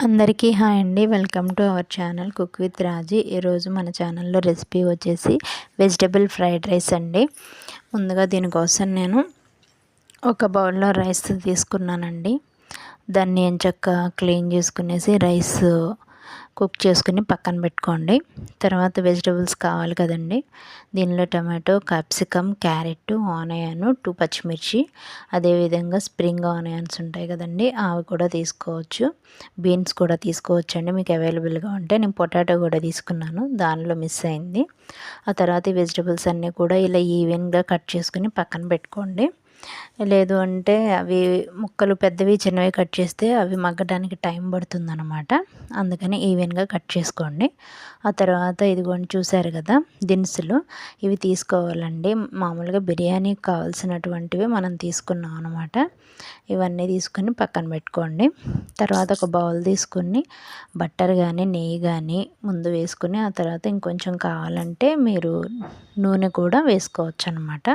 అందరికీ హాయ్ అండి. Welcome to our channel cook with Raji. ఈరోజు మన ఛానల్లో రెసిపీ వచ్చేసి వెజిటబుల్ ఫ్రైడ్ రైస్ అండి. ముందుగా దీనికోసం నేను ఒక బౌల్లో రైస్ తీసుకున్నానండి. దాన్ని ఎంచక్కా క్లీన్ చేసుకునేసి రైస్ కుక్ చేసుకుని పక్కన పెట్టుకోండి. తర్వాత వెజిటబుల్స్ కావాలి కదండి. దీనిలో టమాటో, క్యాప్సికమ్, క్యారెట్, ఆనియన్, 2 పచ్చిమిర్చి, అదేవిధంగా స్ప్రింగ్ ఆనియన్స్ ఉంటాయి కదండి, అవి కూడా తీసుకోవచ్చు. బీన్స్ కూడా తీసుకోవచ్చు అండి, మీకు అవైలబుల్గా ఉంటే. నేను పొటాటో కూడా తీసుకున్నాను, దానిలో మిస్ అయింది. ఆ తర్వాత ఈ వెజిటబుల్స్ అన్నీ కూడా ఇలా ఈవెన్గా కట్ చేసుకుని పక్కన పెట్టుకోండి. లేదు అంటే అవి ముక్కలు పెద్దవి చిన్నవి కట్ చేస్తే అవి మగ్గడానికి టైం పడుతుందన్నమాట. అందుకని ఈవెన్గా కట్ చేసుకోండి. ఆ తర్వాత ఇదిగోండి, చూసారు కదా దినుసులు, ఇవి తీసుకోవాలండి. మామూలుగా బిర్యానీకి కావాల్సినటువంటివి మనం తీసుకున్నాం అనమాట. ఇవన్నీ తీసుకొని పక్కన పెట్టుకోండి. తర్వాత ఒక బౌల్ తీసుకుని బట్టర్ కానీ నెయ్యి కానీ ముందు వేసుకుని, ఆ తర్వాత ఇంకొంచెం కావాలంటే మీరు నూనె కూడా వేసుకోవచ్చు అనమాట.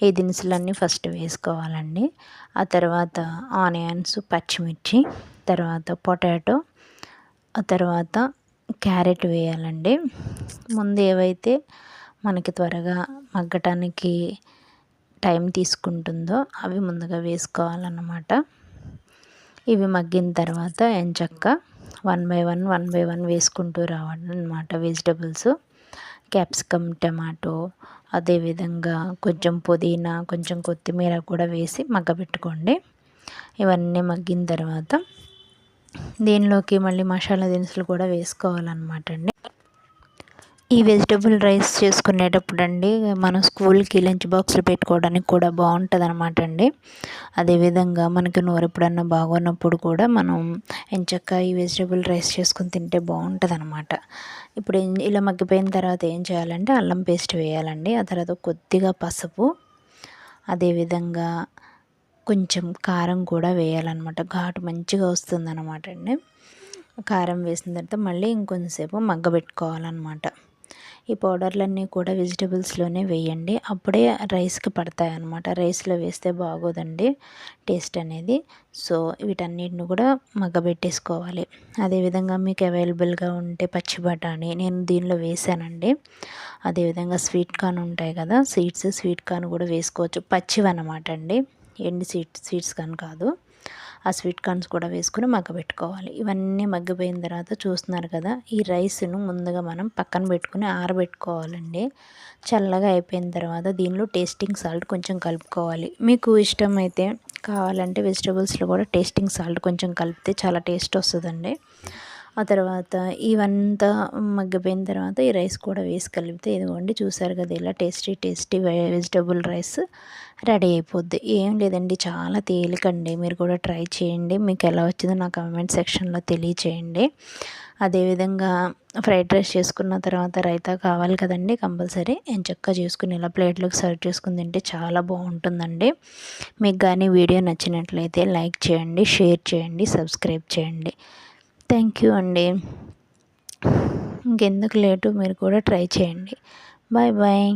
ఈ దినుసులన్నీ ఫస్ట్ వేసుకోవాలండి. ఆ తర్వాత ఆనియన్స్, పచ్చిమిర్చి, తర్వాత పొటాటో, ఆ తర్వాత క్యారెట్ వేయాలండి. ముందు ఏవైతే మనకి త్వరగా మగ్గటానికి టైం తీసుకుంటుందో అవి ముందుగా వేసుకోవాలన్నమాట. ఇవి మగ్గిన తర్వాత ఎంచక్కా వన్ బై వన్ వేసుకుంటూ రావాలన్నమాట వెజిటబుల్స్. క్యాప్సికమ్, టమాటో, అదేవిధంగా కొంచెం పుదీనా, కొంచెం కొత్తిమీర కూడా వేసి మగ్గబెట్టుకోండి. ఇవన్నీ మగ్గిన తర్వాత దీనిలోకి మళ్ళీ మసాలా దినుసులు కూడా వేసుకోవాలన్నమాట అండి. ఈ వెజిటబుల్ రైస్ చేసుకునేటప్పుడు అండి, మనం స్కూల్కి లంచ్ బాక్స్లో పెట్టుకోవడానికి కూడా బాగుంటుంది అనమాట అండి. అదేవిధంగా మనకి నోరు ఎప్పుడన్నా బాగోనప్పుడు కూడా మనం ఎంచక్కా ఈ వెజిటబుల్ రైస్ చేసుకుని తింటే బాగుంటుంది అనమాట. ఇప్పుడు ఇలా మగ్గిపోయిన తర్వాత ఏం చేయాలంటే అల్లం పేస్ట్ వేయాలండి. ఆ తర్వాత కొద్దిగా పసుపు, అదేవిధంగా కొంచెం కారం కూడా వేయాలన్నమాట. ఘాటు మంచిగా వస్తుందన్నమాట అండి. కారం వేసిన తర్వాత మళ్ళీ ఇంకొంచెంసేపు మగ్గబెట్టుకోవాలన్నమాట. ఈ పౌడర్లన్నీ కూడా వెజిటబుల్స్లోనే వేయండి, అప్పుడే రైస్కి పడతాయి అన్నమాట. రైస్లో వేస్తే బాగోదండి టేస్ట్ అనేది. సో వీటన్నిటిని కూడా మగ్గబెట్టేసుకోవాలి. అదేవిధంగా మీకు అవైలబుల్గా ఉంటే పచ్చి బఠానీ నేను దీనిలో వేసానండి. అదేవిధంగా స్వీట్ కార్న్ ఉంటాయి కదా, స్వీట్ కార్న్ కూడా వేసుకోవచ్చు. పచ్చివి అన్నమాట అండి, ఎండి స్వీట్స్ కార్న్ కాదు. ఆ స్వీట్ కార్న్స్ కూడా వేసుకుని మగ్గబెట్టుకోవాలి. ఇవన్నీ మగ్గిపోయిన తర్వాత చూస్తున్నారు కదా, ఈ రైస్ను ముందుగా మనం పక్కన పెట్టుకుని ఆరబెట్టుకోవాలండి. చల్లగా అయిపోయిన తర్వాత దీనిలో టేస్టింగ్ సాల్ట్ కొంచెం కలుపుకోవాలి. మీకు ఇష్టమైతే కావాలంటే వెజిటబుల్స్లో కూడా టేస్టింగ్ సాల్ట్ కొంచెం కలిపితే చాలా టేస్ట్ వస్తుందండి. ఆ తర్వాత ఇవంతా మగ్గిపోయిన తర్వాత ఈ రైస్ కూడా వేసి కలిపితే ఇదిగోండి, చూసారు కదా ఇలా టేస్టీ వెజిటబుల్ రైస్ రెడీ అయిపోద్ది. ఏం లేదండి, చాలా తేలికండి. మీరు కూడా ట్రై చేయండి. మీకు ఎలా వచ్చిందో నా కామెంట్ సెక్షన్లో తెలియచేయండి. అదేవిధంగా ఫ్రైడ్ రైస్ చేసుకున్న తర్వాత రైతా కావాలి కదండి, కంపల్సరీ ఎంచక్కా చేసుకుని ఇలా ప్లేట్లోకి సర్వ్ చేసుకుని తింటే చాలా బాగుంటుందండి. మీకు కానీ వీడియో నచ్చినట్లయితే లైక్ చేయండి, షేర్ చేయండి, సబ్స్క్రైబ్ చేయండి. థ్యాంక్ యూ అండి. ఇంకెందుకు లేటు, మీరు కూడా ట్రై చేయండి. Bye bye.